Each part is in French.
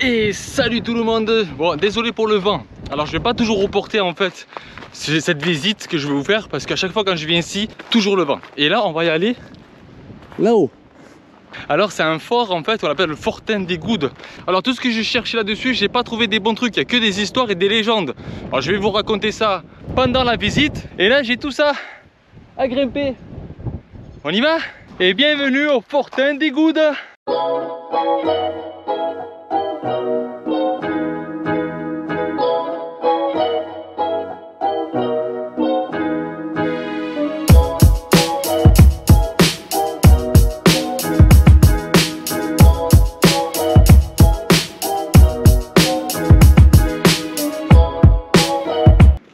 Et salut tout le monde. Bon, désolé pour le vent. Alors je vais pas toujours reporter en fait cette visite que je vais vous faire, parce qu'à chaque fois quand je viens ici, toujours le vent. Et là on va y aller là-haut. Alors c'est un fort en fait, on l'appelle le Fortin des Goudes. Alors tout ce que je cherchais là-dessus, j'ai pas trouvé des bons trucs, il y a que des histoires et des légendes. Alors je vais vous raconter ça pendant la visite. Et là j'ai tout ça à grimper. On y va? Et bienvenue au Fortin des Goudes.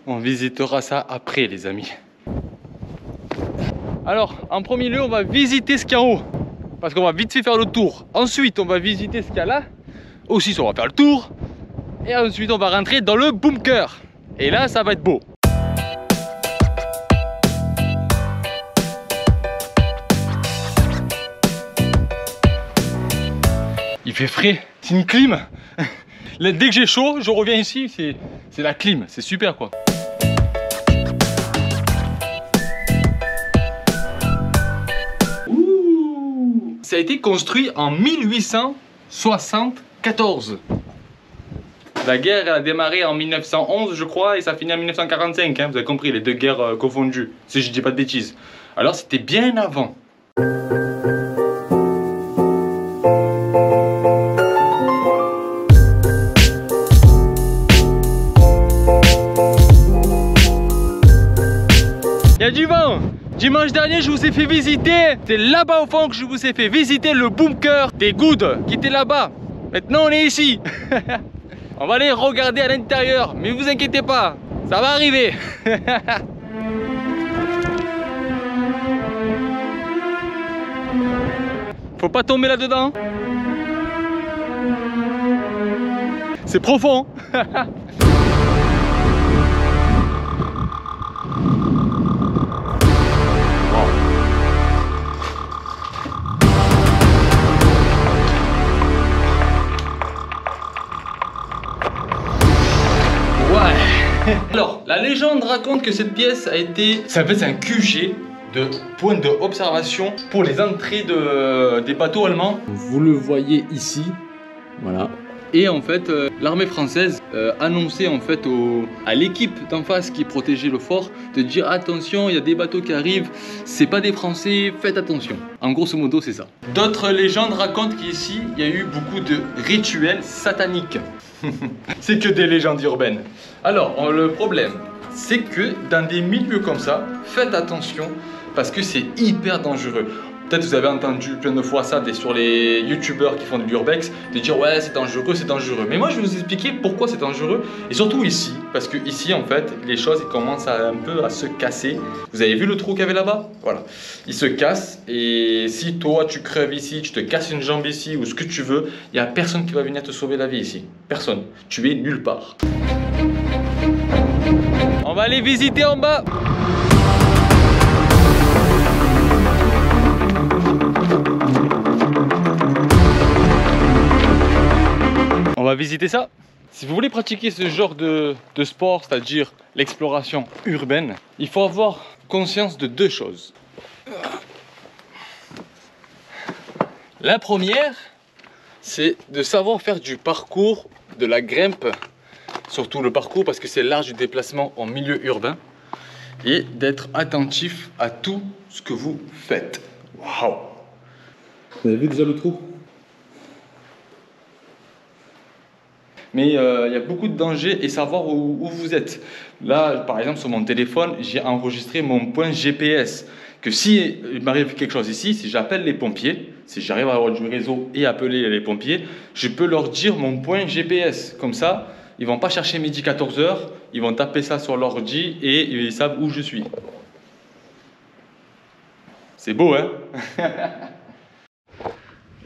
On visitera ça après les amis. Alors en premier lieu on va visiter ce qu'il y a en haut, parce qu'on va vite fait faire le tour. Ensuite on va visiter ce qu'il y a là aussi, on va faire le tour. Et ensuite on va rentrer dans le bunker. Et là ça va être beau. Il fait frais, c'est une clim. Dès que j'ai chaud, je reviens ici, c'est la clim, c'est super quoi. Ça a été construit en 1874. La guerre elle a démarré en 1911 je crois et ça finit en 1945, hein. Vous avez compris, les deux guerres confondues, si je dis pas de bêtises. Alors c'était bien avant. Il y a du vent. Dimanche dernier, je vous ai fait visiter, c'est là-bas au fond que je vous ai fait visiter le bunker des Goudes qui était là-bas. Maintenant, on est ici. On va aller regarder à l'intérieur, mais vous inquiétez pas, ça va arriver. Faut pas tomber là-dedans. C'est profond. Alors, la légende raconte que cette pièce a été... En fait, c'est un QG de point d'observation pour les entrées des bateaux allemands. Vous le voyez ici, voilà. Et en fait, l'armée française annonçait en fait à l'équipe d'en face qui protégeait le fort de dire attention, il y a des bateaux qui arrivent, c'est pas des Français, faites attention. En grosso modo, c'est ça. D'autres légendes racontent qu'ici, il y a eu beaucoup de rituels sataniques. C'est que des légendes urbaines. Alors, le problème, c'est que dans des milieux comme ça, faites attention parce que c'est hyper dangereux. Peut-être vous avez entendu plein de fois ça sur les youtubeurs qui font de l'urbex, de dire ouais c'est dangereux, c'est dangereux. Mais moi je vais vous expliquer pourquoi c'est dangereux et surtout ici, parce que ici en fait les choses commencent un peu à se casser. Vous avez vu le trou qu'il y avait là-bas? Voilà, il se casse et si toi tu crèves ici, tu te casses une jambe ici ou ce que tu veux, il n'y a personne qui va venir te sauver la vie ici. Personne, tu es nulle part. On va aller visiter en bas. On va visiter ça. Si vous voulez pratiquer ce genre de sport, c'est-à-dire l'exploration urbaine, il faut avoir conscience de deux choses. La première, c'est de savoir faire du parcours, de la grimpe, surtout le parcours parce que c'est l'art du déplacement en milieu urbain, et d'être attentif à tout ce que vous faites. Waouh! Vous avez vu déjà le trou? Mais il y a beaucoup de dangers et savoir où vous êtes. Là, par exemple, sur mon téléphone, j'ai enregistré mon point GPS. Que si il m'arrive quelque chose ici, si j'appelle les pompiers, si j'arrive à avoir du réseau et appeler les pompiers, je peux leur dire mon point GPS. Comme ça, ils ne vont pas chercher midi 14h, ils vont taper ça sur l'ordi et ils savent où je suis. C'est beau, hein?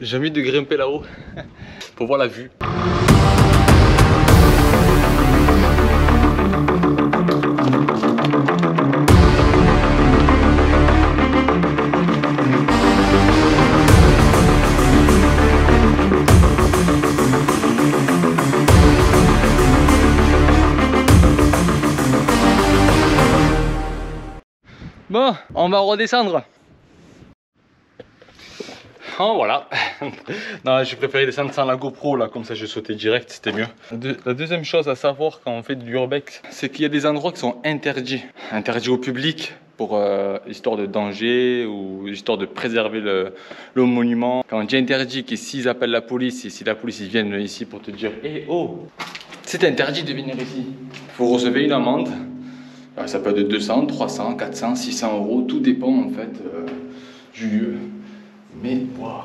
J'ai envie de grimper là-haut pour voir la vue. Bon, on va redescendre. Oh voilà. Non, j'ai préféré descendre sans la GoPro là, comme ça je sautais direct, c'était mieux. La deuxième chose à savoir quand on fait de l'urbex, c'est qu'il y a des endroits qui sont interdits. Interdits au public pour histoire de danger ou histoire de préserver le monument. Quand on dit interdit, que s'ils appellent la police et si la police ils viennent ici pour te dire hey, oh, c'est interdit de venir ici. Vous recevez une amende. Ça peut être de 200, 300, 400, 600 euros, tout dépend en fait du lieu. Mais wow.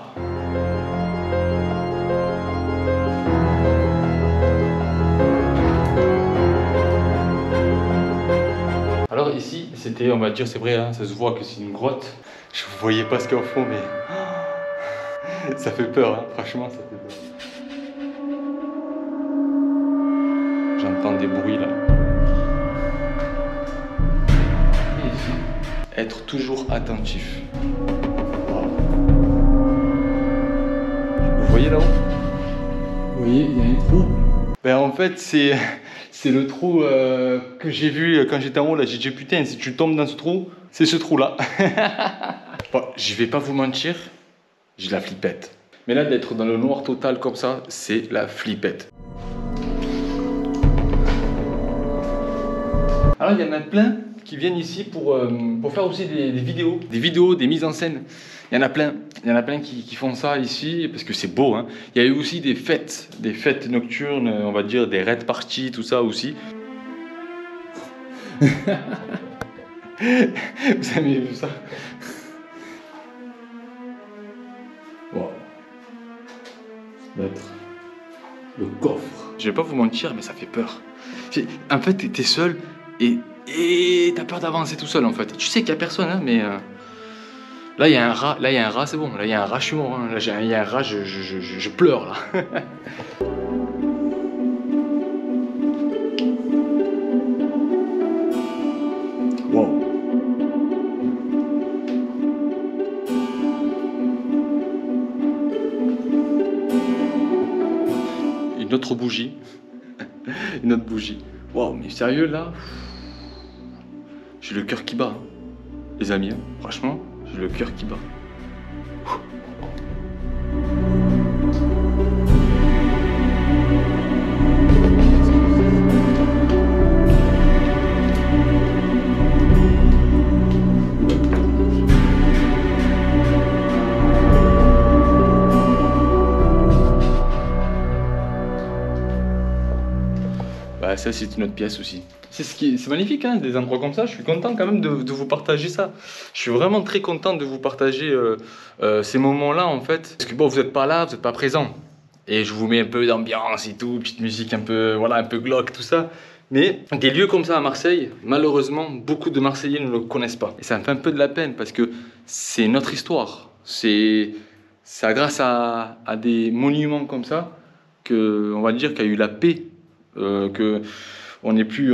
Alors ici, c'était, on va dire, c'est vrai, hein, ça se voit que c'est une grotte. Je ne voyais pas ce qu'il y a au fond, mais ça fait peur, hein, franchement, ça fait peur. J'entends des bruits là. Être toujours attentif. Vous voyez là-haut? Vous voyez, il y a un trou. Ben en fait c'est le trou que j'ai vu quand j'étais en haut là. J'ai dit putain, si tu tombes dans ce trou, c'est ce trou là. Bon, je vais pas vous mentir, j'ai la flippette. Mais là d'être dans le noir total comme ça, c'est la flippette. Alors il y en a plein qui viennent ici pour faire aussi des vidéos, des mises en scène. Il y en a plein qui font ça ici parce que c'est beau, hein. Il y a eu aussi des fêtes nocturnes, on va dire des raid parties, tout ça aussi. Vous avez vu ça? Wow. Ça doit être le coffre. Je vais pas vous mentir, mais ça fait peur. En fait, t'es seul et t'as peur d'avancer tout seul en fait. Tu sais qu'il y a personne, hein, mais là il y a un rat, c'est bon. Là il y a un rat, je suis mort. Hein. Là il y a un rat, je pleure là. Wow. Une autre bougie. Une autre bougie. Waouh, mais sérieux là? J'ai le cœur qui bat, hein. Les amis, hein. Franchement, j'ai le cœur qui bat. Bah, ça c'est une autre pièce aussi. C'est magnifique, hein, des endroits comme ça. Je suis content quand même de vous partager ça. Je suis vraiment très content de vous partager ces moments-là en fait. Parce que bon, vous n'êtes pas là, vous n'êtes pas présent. Et je vous mets un peu d'ambiance et tout, petite musique un peu, voilà, un peu glauque, tout ça. Mais des lieux comme ça à Marseille, malheureusement, beaucoup de Marseillais ne le connaissent pas. Et ça me fait un peu de la peine parce que c'est notre histoire. C'est grâce à des monuments comme ça que, on va dire, qu'il y a eu la paix. Que on n'est plus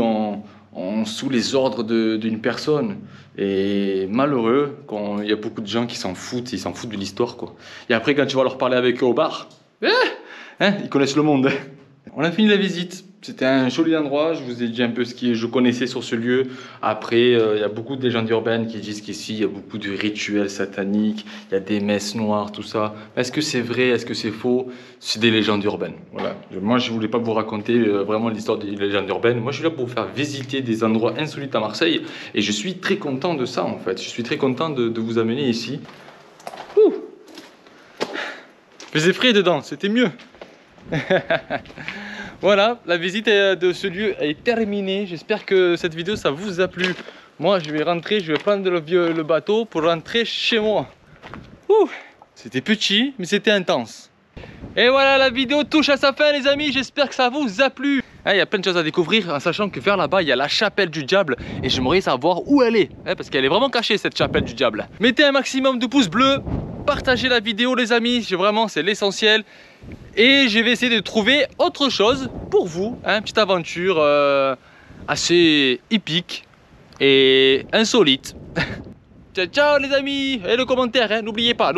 sous les ordres d'une personne. Et malheureux, quand il y a beaucoup de gens qui s'en foutent, ils s'en foutent de l'histoire, quoi. Et après, quand tu vas leur parler avec eux au bar, ils connaissent le monde. On a fini la visite. C'était un joli endroit. Je vous ai dit un peu ce que je connaissais sur ce lieu. Après, il y a beaucoup de légendes urbaines qui disent qu'ici, il y a beaucoup de rituels sataniques. Il y a des messes noires, tout ça. Est-ce que c'est vrai? Est-ce que c'est faux? C'est des légendes urbaines. Voilà. Moi, je voulais pas vous raconter vraiment l'histoire des légendes urbaines. Moi, je suis là pour vous faire visiter des endroits insolites à Marseille. Et je suis très content de ça, en fait. Je suis très content de vous amener ici. Ouh. Je faisais frais dedans, c'était mieux. Voilà, la visite de ce lieu est terminée. J'espère que cette vidéo ça vous a plu. Moi je vais rentrer, je vais prendre le bateau pour rentrer chez moi. C'était petit mais c'était intense. Et voilà, la vidéo touche à sa fin les amis. J'espère que ça vous a plu. Il y a plein de choses à découvrir en sachant que vers là-bas il y a la chapelle du diable. Et j'aimerais savoir où elle est, parce qu'elle est vraiment cachée cette chapelle du diable. Mettez un maximum de pouces bleus. Partagez la vidéo les amis, vraiment c'est l'essentiel. Et je vais essayer de trouver autre chose pour vous, hein, une petite aventure assez épique et insolite. Ciao ciao les amis, et le commentaire, hein, n'oubliez pas.